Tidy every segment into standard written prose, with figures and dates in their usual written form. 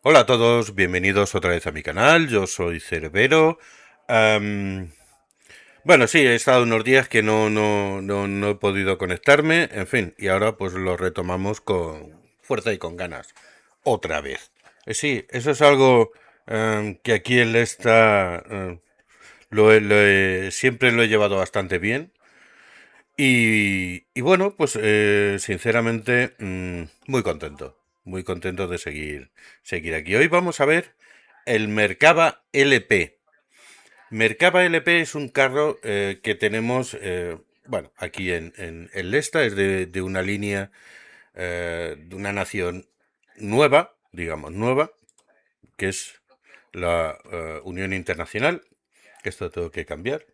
Hola a todos, bienvenidos otra vez a mi canal, yo soy Cerbero. Am, bueno, sí, he estado unos días que no he podido conectarme, en fin, y ahora pues lo retomamos con fuerza y con ganas, otra vez. Sí, eso es algo que aquí en esta siempre lo he llevado bastante bien. Y bueno, pues sinceramente muy contento de seguir aquí. Hoy vamos a ver el Mercaba LP. Mercaba LP es un carro que tenemos, bueno, aquí en Lesta, es de una línea, de una nación nueva, digamos nueva, que es la Unión Internacional, que esto tengo que cambiar,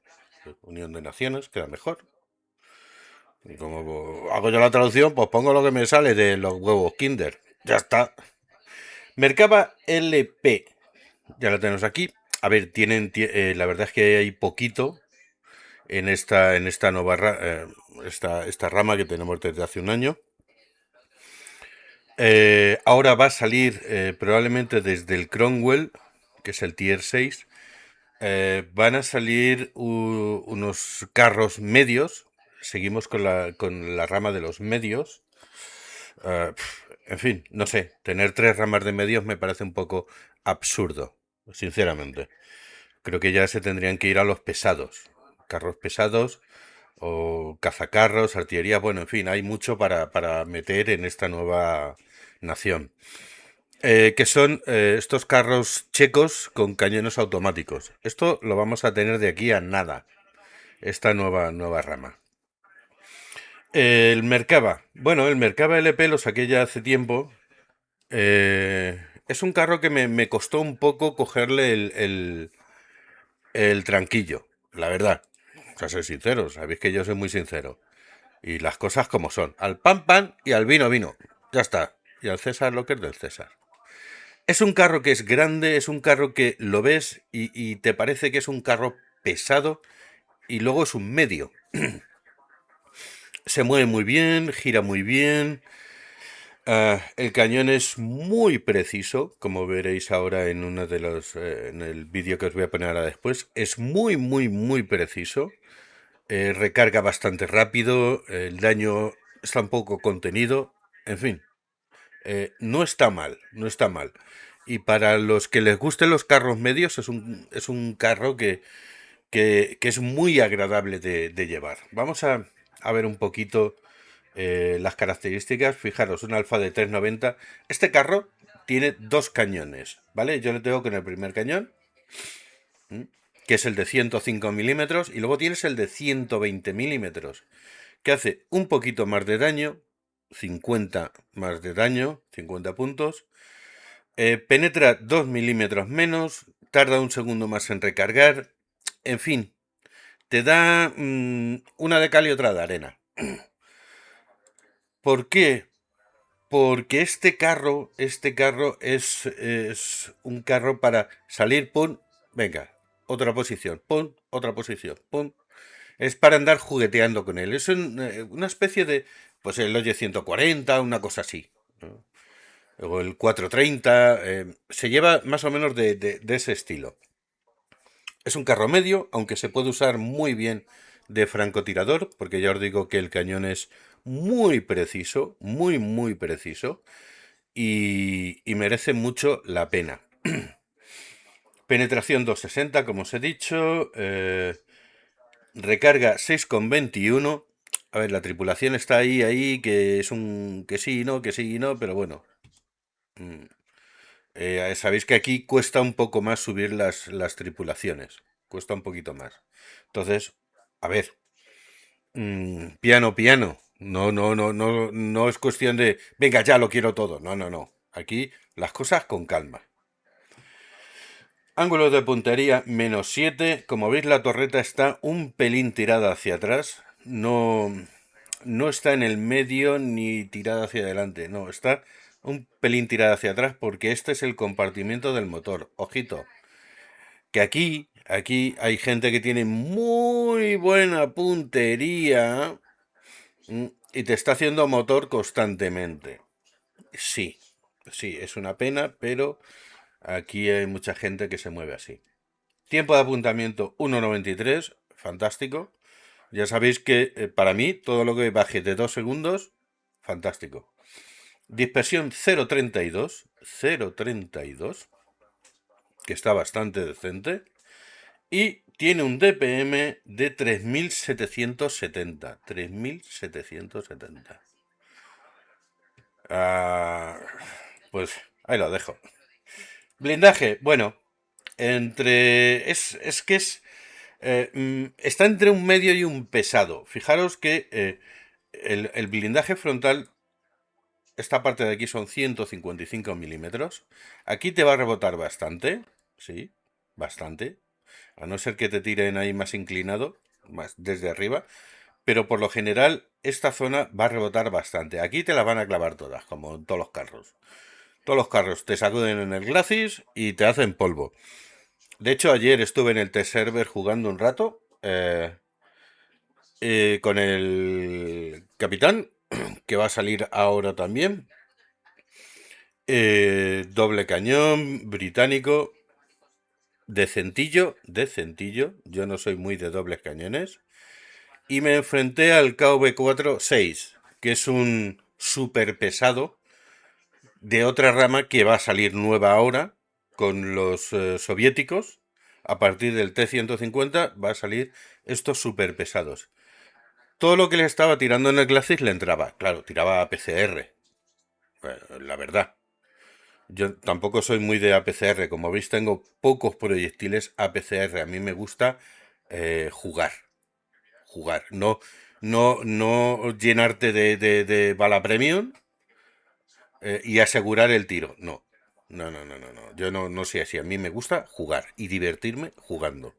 Unión de Naciones, queda mejor. Y como hago yo la traducción, pues pongo lo que me sale de los huevos Kinder. Ya está. Mercaba LP. Ya lo tenemos aquí. A ver, la verdad es que hay poquito en esta nueva esta rama que tenemos desde hace un año. Ahora va a salir probablemente desde el Cromwell, que es el Tier 6. Van a salir unos carros medios. Seguimos con la rama de los medios. En fin, no sé, tener tres ramas de medios me parece un poco absurdo, sinceramente. Creo que ya se tendrían que ir a los pesados, carros pesados o cazacarros, artillería, bueno, en fin, hay mucho para meter en esta nueva nación. Que son estos carros checos con cañones automáticos. Esto lo vamos a tener de aquí a nada, esta nueva rama. El Mercaba. Bueno, el Mercaba LP lo saqué ya hace tiempo. Es un carro que me costó un poco cogerle el tranquillo, la verdad. O sea, soy sincero, sabéis que yo soy muy sincero. Y las cosas como son. Al pan pan y al vino vino. Ya está. Y al César lo que es del César. Es un carro que es grande, es un carro que lo ves y te parece que es un carro pesado y luego es un medio. Se mueve muy bien, gira muy bien. El cañón es muy preciso, como veréis ahora en uno de los en el vídeo que os voy a poner ahora después. Es muy preciso. Recarga bastante rápido. El daño está un poco contenido. En fin, no está mal, no está mal. Y para los que les gusten los carros medios, es un carro que es muy agradable de llevar. Vamos a ver un poquito las características. Fijaros, un Alfa de 390. Este carro tiene dos cañones, ¿vale? Yo le tengo con el primer cañón, que es el de 105 milímetros, y luego tienes el de 120 milímetros, que hace un poquito más de daño, 50 más de daño, 50 puntos. Penetra 2 milímetros menos, tarda un segundo más en recargar. En fin, te da una de cal y otra de arena. ¿Por qué? Porque este carro es un carro para salir, pum, venga, otra posición, pum, otra posición, pum. Es para andar jugueteando con él. Es una especie de, pues el Oye 140, una cosa así, ¿no? O el 430, se lleva más o menos de ese estilo. Es un carro medio, aunque se puede usar muy bien de francotirador, porque ya os digo que el cañón es muy preciso, muy preciso, y merece mucho la pena. Penetración 260, como os he dicho. Recarga 6,21. A ver, la tripulación está ahí, que es un que sí y no, pero bueno. mm, Sabéis que aquí cuesta un poco más subir las tripulaciones. Cuesta un poquito más. Entonces, a ver, piano, piano. No es cuestión de, venga, ya lo quiero todo. No. Aquí las cosas con calma. Ángulo de puntería -7. Como veis, la torreta está un pelín tirada hacia atrás. No está en el medio ni tirada hacia adelante. No, está un pelín tirada hacia atrás porque este es el compartimiento del motor. Ojito, que aquí hay gente que tiene muy buena puntería, y te está haciendo motor constantemente. Sí. Sí, es una pena, pero aquí hay mucha gente que se mueve así. Tiempo de apuntamiento 1,93, fantástico. Ya sabéis que para mí todo lo que baje de 2 segundos, fantástico. Dispersión 0,32, 0,32, que está bastante decente. Y tiene un DPM de 3.770. 3.770. Ah, pues ahí lo dejo. Blindaje, bueno, Es que está entre un medio y un pesado. Fijaros que el blindaje frontal, esta parte de aquí son 155 milímetros. Aquí te va a rebotar bastante, sí, bastante. A no ser que te tiren ahí más inclinado, más desde arriba. Pero por lo general, esta zona va a rebotar bastante. Aquí te la van a clavar todas, como en todos los carros. Todos los carros te sacuden en el glacis y te hacen polvo. De hecho, ayer estuve en el test server jugando un rato con el capitán, que va a salir ahora también. Doble cañón, británico, decentillo. Yo no soy muy de dobles cañones. Y me enfrenté al KV-4-6, que es un super pesado de otra rama que va a salir nueva ahora con los soviéticos. A partir del T-150 va a salir estos super pesados. Todo lo que le estaba tirando en el Classic le entraba. Claro, tiraba a PCR. La verdad. Yo tampoco soy muy de APCR. Como veis, tengo pocos proyectiles APCR. A mí me gusta jugar. Jugar. No llenarte de bala premium y asegurar el tiro. No. No. Yo no soy así. A mí me gusta jugar y divertirme jugando.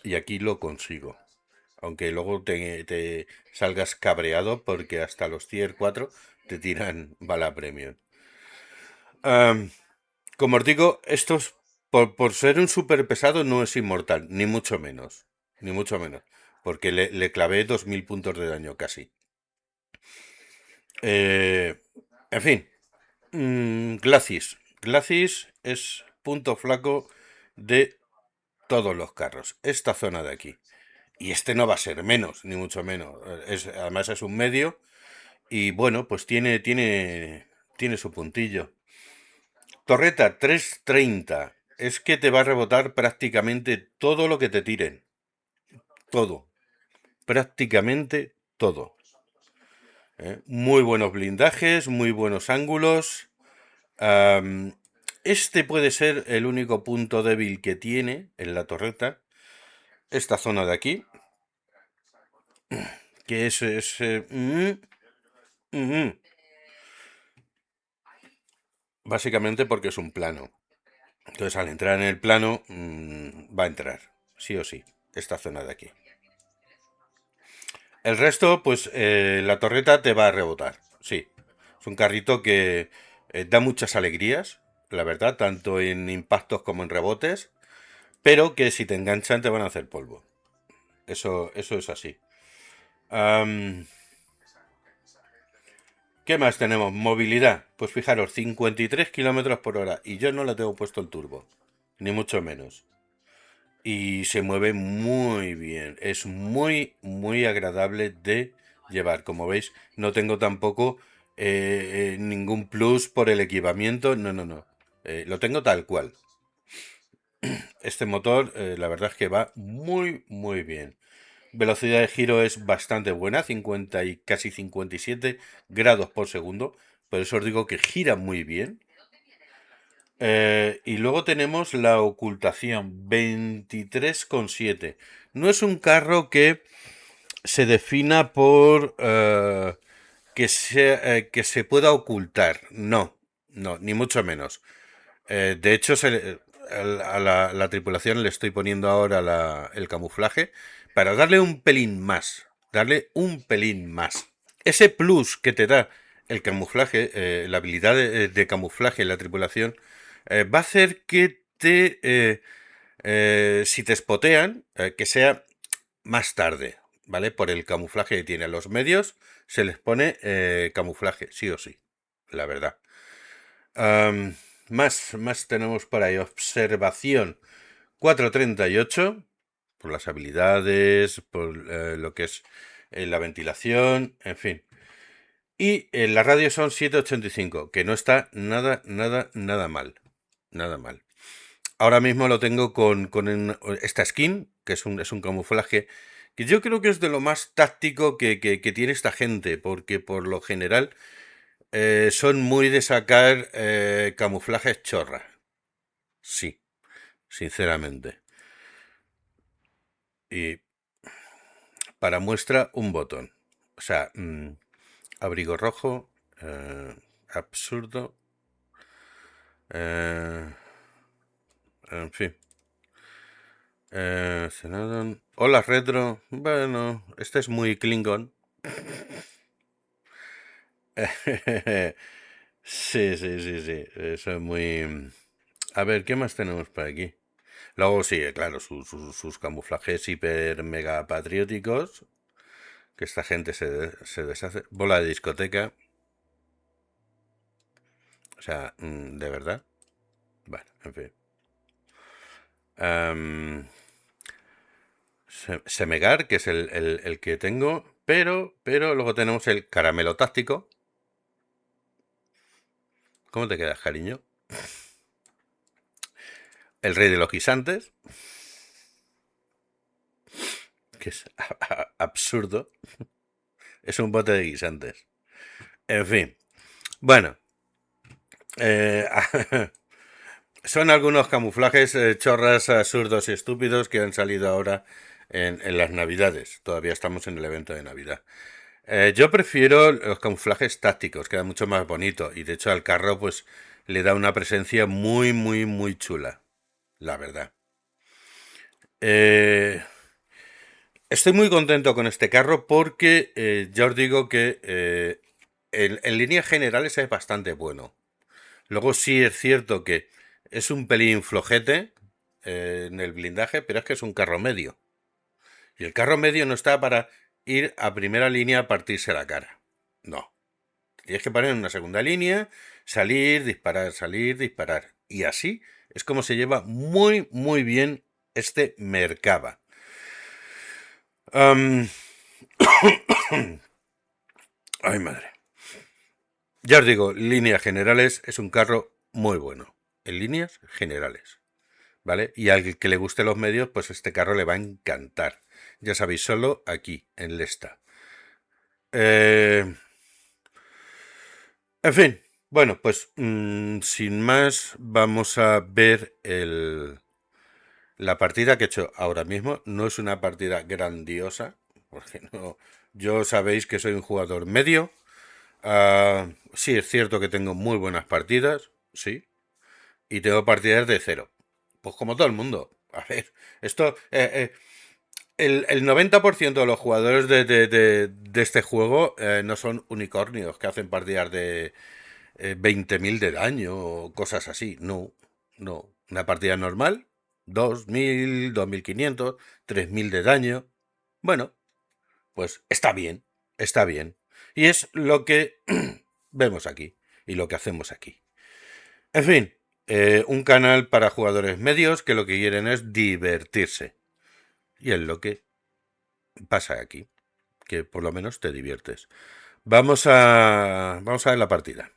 Y aquí lo consigo. Aunque luego te salgas cabreado porque hasta los tier 4 te tiran bala premium. Am, Como os digo, por ser un super pesado no es inmortal, ni mucho menos. Ni mucho menos. Porque le clavé 2000 puntos de daño casi. Eh, en fin, Glacis. Glacis es punto flaco de todos los carros. Esta zona de aquí. Y este no va a ser menos, ni mucho menos. Además es un medio. Y bueno, pues tiene su puntillo. Torreta 330. Es que te va a rebotar prácticamente todo lo que te tiren. Todo. Prácticamente todo. Muy buenos blindajes, muy buenos ángulos. Am, este puede ser el único punto débil que tiene en la torreta. Esta zona de aquí. Que mm, básicamente porque es un plano. Entonces al entrar en el plano va a entrar. Sí o sí. Esta zona de aquí. El resto, pues la torreta te va a rebotar. Sí. Es un carrito que da muchas alegrías, la verdad, tanto en impactos como en rebotes, pero que si te enganchan te van a hacer polvo. Eso es así. Am, ¿Qué más tenemos? Movilidad. Pues fijaros, 53 kilómetros por hora. Y yo no le tengo puesto el turbo. Ni mucho menos. Y se mueve muy bien. Es muy agradable de llevar. Como veis, no tengo tampoco ningún plus por el equipamiento. No. Lo tengo tal cual. Este motor, la verdad es que va muy bien. Velocidad de giro es bastante buena, 50 y casi 57 grados por segundo. Por eso os digo que gira muy bien. Y luego tenemos la ocultación, 23,7. No es un carro que se defina por que se pueda ocultar. No, ni mucho menos. De hecho, a la tripulación le estoy poniendo ahora el camuflaje para darle un pelín más. Darle un pelín más. Ese plus que te da el camuflaje, la habilidad de camuflaje en la tripulación, va a hacer que si te spotean, que sea más tarde, ¿vale? Por el camuflaje que tiene. A los medios se les pone camuflaje, sí o sí, la verdad. Am, más tenemos por ahí. Observación 438, por las habilidades, por lo que es la ventilación, en fin. Y la radio son 785, que no está nada, nada, nada mal. Nada mal. Ahora mismo lo tengo con esta skin, que es un camuflaje, que yo creo que es de lo más táctico que tiene esta gente, porque por lo general son muy de sacar camuflajes chorra. Sí, sinceramente. Y para muestra, un botón. O sea, abrigo rojo, absurdo, eh, en fin. Cenadon. Hola, retro. Bueno, este es muy Klingon. Sí, sí, sí, sí. Eso es muy. A ver, ¿qué más tenemos por aquí? Luego sí, claro, sus camuflajes hiper mega patrióticos. Que esta gente se deshace. Bola de discoteca. O sea, de verdad. Bueno, en fin. Am, Semegar, que es el que tengo. Pero luego tenemos el caramelo táctico. ¿Cómo te quedas, cariño? El rey de los guisantes, que es absurdo. Es un bote de guisantes. En fin. Bueno. eh, son algunos camuflajes chorras, absurdos y estúpidos que han salido ahora en las navidades. Todavía estamos en el evento de Navidad. Yo prefiero los camuflajes tácticos, queda mucho más bonito. Y de hecho al carro pues le da una presencia muy, muy, muy chula. La verdad. Eh, Estoy muy contento con este carro porque ya os digo que en líneas generales es bastante bueno. Luego sí es cierto que es un pelín flojete en el blindaje, pero es que es un carro medio. Y el carro medio no está para ir a primera línea a partirse la cara. No. Tienes que poner en una segunda línea, salir, disparar. Y así es como se lleva muy, muy bien este Merkava. Am, Ay, madre. Ya os digo, líneas generales es un carro muy bueno. En líneas generales. ¿Vale? Y al que le guste los medios, pues este carro le va a encantar. Ya sabéis, solo aquí, en Lesta. Eh, en fin, bueno, pues sin más, vamos a ver la partida que he hecho ahora mismo. No es una partida grandiosa, porque no, yo sabéis que soy un jugador medio. Sí, es cierto que tengo muy buenas partidas, sí, y tengo partidas de cero. Pues como todo el mundo. A ver, esto... el 90% de los jugadores de este juego no son unicornios que hacen partidas de 20.000 de daño o cosas así. No, no. Una partida normal, 2.000, 2.500, 3.000 de daño. Bueno, pues está bien, está bien. Y es lo que vemos aquí y lo que hacemos aquí. En fin, un canal para jugadores medios que lo que quieren es divertirse. Y es lo que pasa aquí, que por lo menos te diviertes. Vamos a ver la partida.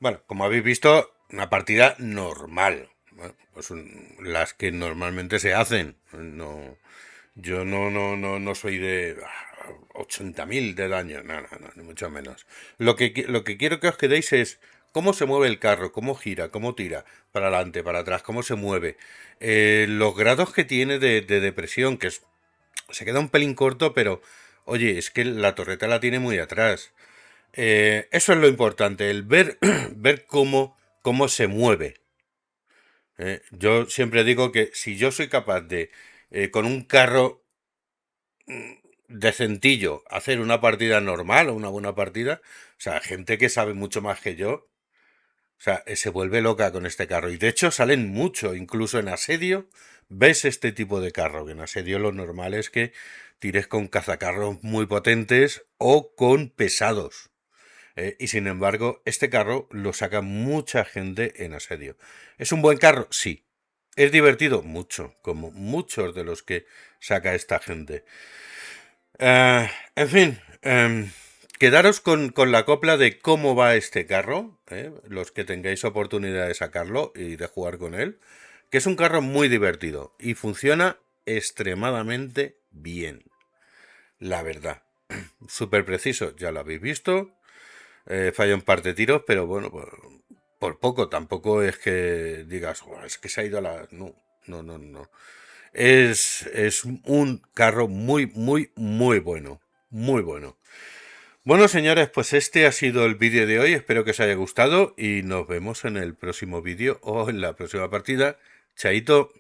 Bueno, como habéis visto, una partida normal. Bueno, pues las que normalmente se hacen. No, yo no soy de 80.000 de daño, no, ni mucho menos. Lo que quiero que os quedéis es cómo se mueve el carro, cómo gira, cómo tira, para adelante, para atrás, cómo se mueve. Los grados que tiene de depresión, se queda un pelín corto, pero oye, es que la torreta la tiene muy atrás. Eso es lo importante, el ver, ver cómo se mueve. Yo siempre digo que si yo soy capaz de, con un carro decentillo, hacer una partida normal o una buena partida, o sea, gente que sabe mucho más que yo, o sea, se vuelve loca con este carro. Y de hecho salen mucho, incluso en asedio, ves este tipo de carro, que en asedio lo normal es que tires con cazacarros muy potentes o con pesados. Y sin embargo, este carro lo saca mucha gente en asedio. ¿Es un buen carro? Sí. ¿Es divertido? Mucho, como muchos de los que saca esta gente. En fin, quedaros con la copla de cómo va este carro, los que tengáis oportunidad de sacarlo y de jugar con él, que es un carro muy divertido y funciona extremadamente bien, la verdad. Súper preciso, ya lo habéis visto. Falla un par de tiros, pero bueno, por poco, tampoco es que digas, "Buah, es que se ha ido a la... No, no. Es un carro muy bueno. Muy bueno. Bueno, señores, pues este ha sido el vídeo de hoy. Espero que os haya gustado y nos vemos en el próximo vídeo o en la próxima partida. Chaito.